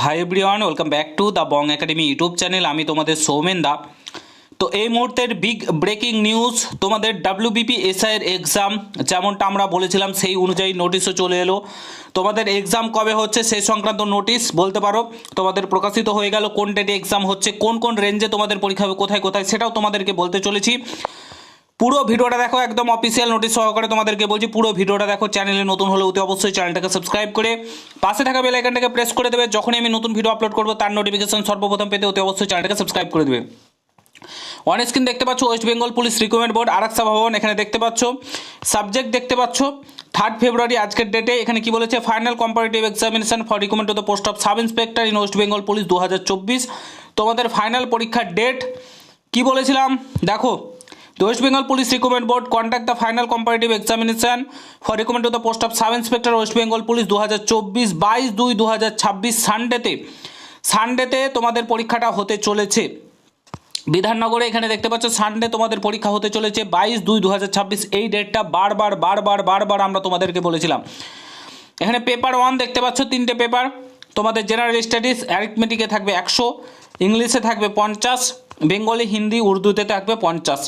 Hi everyone, welcome back to the Bong academy YouTube channel. আমি তোমাদের সৌমেন দা। তো এই মুহূর্তের বিগ ব্রেকিং নিউজ, তোমাদের ডাব্লিউবিপি এসআইয়ের এক্সাম যেমনটা আমরা বলেছিলাম সেই অনুযায়ী নোটিশও চলে এলো। তোমাদের এক্সাম কবে হচ্ছে সেই সংক্রান্ত নোটিশ বলতে পারো তোমাদের প্রকাশিত হয়ে গেল। কোন ডেটে এক্সাম হচ্ছে, কোন কোন রেঞ্জে তোমাদের পরীক্ষা হবে, কোথায় কোথায়, সেটাও তোমাদেরকে বলতে চলেছি। পুরো ভিডিওটা দেখো, একদম অফিসিয়াল নোটিশ সহকারে তোমাদেরকে বলছি। পুরো ভিডিওটা দেখো। চ্যানেলে নতুন হলে অতি অবশ্যই চ্যানেলটাকে সাবস্ক্রাইব করে পাশে থাকা বেল আইকনটাকে প্রেস করে দেবে। যখনই আমি নতুন ভিডিও আপলোড করবো তার নোটিফিকেশন সর্বপ্রথম পেতে অতি অবশ্যই চ্যানেলটাকে সাবস্ক্রাইব করে দেবে। অন স্ক্রিন দেখতে পাচ্ছ West Bengal police recruitment board Araksha ভবন, এখানে দেখতে পাচ্ছ সাবজেক্ট দেখতে পাচ্ছ 3 ফেব্রুয়ারি আজকের ডেটে। এখানে কি বলেছে, final comparative examination for recruitment to the post of sub inspector in West Bengal police 2024। তোমাদের ফাইনাল পরীক্ষার ডেট কি বলেছিলাম দেখো, The West Bengal Police Recruitment Board conduct the final comparative examination for recruitment to the post of Sub Inspector West Bengal Police 2024 22/2/2026 সানডেতে তোমাদের পরীক্ষাটা হতে চলেছে বিধাননগরে। এখানে দেখতে পাচ্ছ সানডে তোমাদের পরীক্ষা হতে চলেছে 22/2/2026। এই ডেটটা বারবার আমরা তোমাদেরকে বলেছিলাম। এখানে পেপার 1 দেখতে পাচ্ছ 3টে পেপার। তোমাদের জেনারেল স্টাডিজ অ্যারিথমেটিকে থাকবে 100, ইংলিশে থাকবে 50, বেঙ্গলি হিন্দি উর্দুতে থাকবে 50।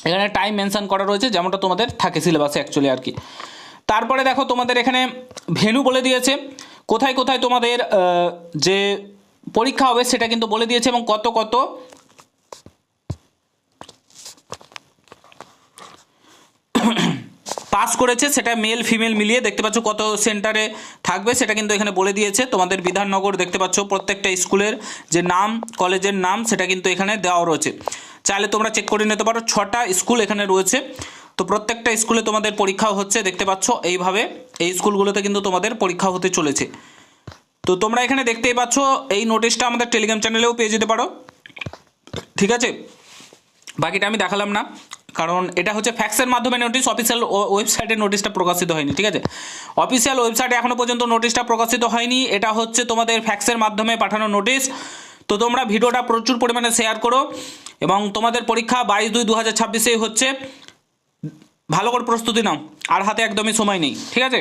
এখানে টাইম মেনশন করা রয়েছে যেমনটা তোমাদের থাকে সিলেবাসে অ্যাকচুয়ালি আর কি। তারপরে দেখো তোমাদের এখানে ভেন্যু বলে দিয়েছে, কোথায় কোথায় তোমাদের যে পরীক্ষা হবে সেটা কিন্তু বলে দিয়েছে, এবং কত কত পাস করেছে সেটা মেল ফিমেল মিলিয়ে দেখতে পাচ্ছ কত সেন্টারে থাকবে সেটা কিন্তু এখানে বলে দিয়েছে। তোমাদের বিধাননগর দেখতে পাচ্ছ প্রত্যেকটা স্কুলের যে নাম, কলেজের নাম সেটা কিন্তু এখানে দেওয়া রয়েছে। চাইলে তোমরা চেক করে নিতে পারো। 6টা স্কুল এখানে রয়েছে, তো প্রত্যেকটা স্কুলে তোমাদের পরীক্ষা হচ্ছে দেখতে পাচ্ছ এইভাবে। এই স্কুলগুলোতে কিন্তু তোমাদের পরীক্ষা হতে চলেছে। তো তোমরা এখানে দেখতেই পাচ্ছ এই নোটিশটা আমাদের টেলিগ্রাম চ্যানেলেও পেয়ে যেতে পারো, ঠিক আছে। বাকিটা আমি দেখালাম না কারণ এটা হচ্ছে ফ্যাক্সের মাধ্যমে নোটিশ, অফিসিয়াল ওয়েবসাইটে নোটিশটা প্রকাশিত হয়নি, ঠিক আছে। অফিসিয়াল ওয়েবসাইটে এখনও পর্যন্ত নোটিশটা প্রকাশিত হয়নি, এটা হচ্ছে তোমাদের ফ্যাক্সের মাধ্যমে পাঠানো নোটিশ। তো তোমরা ভিডিওটা প্রচুর পরিমাণে শেয়ার করো, এবং তোমাদের পরীক্ষা 22/2/2026 হচ্ছে। ভালো করে প্রস্তুতি নাও, আর হাতে একদমই সময় নেই, ঠিক আছে।